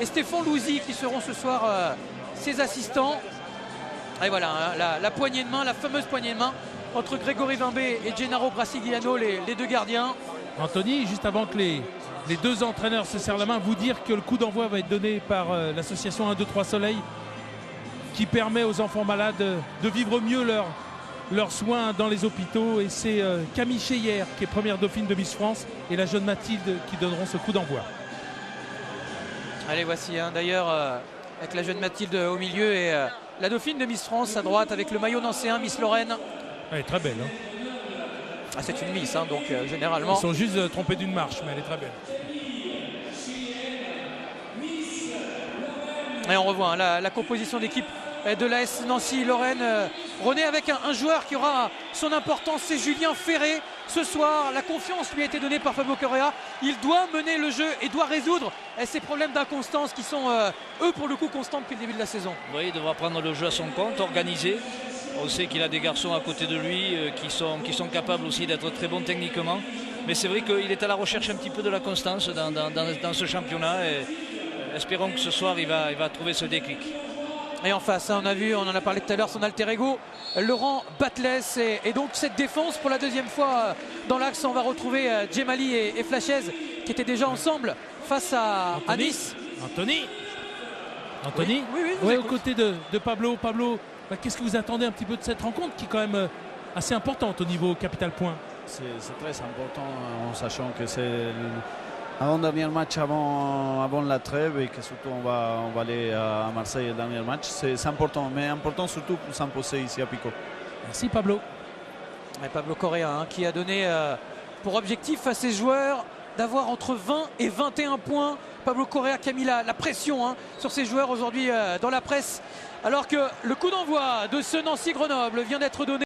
et Stéphane Louzy qui seront ce soir ses assistants. Et voilà, hein, la poignée de main, la fameuse poignée de main entre Grégory Vimbé et Gennaro Brassigliano, les deux gardiens. Anthony, juste avant que les deux entraîneurs se serrent la main, vous dire que le coup d'envoi va être donné par l'association 1, 2, 3 Soleil, qui permet aux enfants malades de vivre mieux leurs soins dans les hôpitaux. Et c'est Camille Cheyer, qui est première dauphine de Miss France, et la jeune Mathilde qui donneront ce coup d'envoi. Allez, voici hein, d'ailleurs avec la jeune Mathilde au milieu et la dauphine de Miss France à droite avec le maillot nancéen, Miss Lorraine. Elle est très belle. Hein. Ah, c'est une Miss, hein, donc généralement. Ils sont juste trompés d'une marche, mais elle est très belle. Et on revoit hein, la composition d'équipe de l'AS Nancy-Lorraine. René avec un joueur qui aura son importance, c'est Julien Ferré. Ce soir, la confiance lui a été donnée par Pablo Correa. Il doit mener le jeu et doit résoudre ces problèmes d'inconstance qui sont, eux, pour le coup, constants depuis le début de la saison. Oui, il devra prendre le jeu à son compte, organiser. On sait qu'il a des garçons à côté de lui qui sont capables aussi d'être très bons techniquement. Mais c'est vrai qu'il est à la recherche un petit peu de la constance dans ce championnat. Et espérons que ce soir, il va trouver ce déclic. Et en face, hein, on en a parlé tout à l'heure, son alter ego, Laurent Batles. Et donc cette défense pour la deuxième fois dans l'axe, on va retrouver Djemali et Flachez qui étaient déjà ensemble face à Nice. Anthony, oui, aux côtés de Pablo. Pablo, qu'est-ce que vous attendez un petit peu de cette rencontre qui est quand même assez importante au niveau capital point? C'est très important en sachant que c'est avant-dernier match avant la trêve et que surtout on va aller à Marseille le dernier match. C'est important, mais important surtout pour s'imposer ici à Pico. Merci Pablo. Et Pablo Correa hein, qui a donné pour objectif à ses joueurs d'avoir entre 20 et 21 points. Pablo Correa qui a mis la pression hein, sur ses joueurs aujourd'hui dans la presse. Alors que le coup d'envoi de ce Nancy-Grenoble vient d'être donné.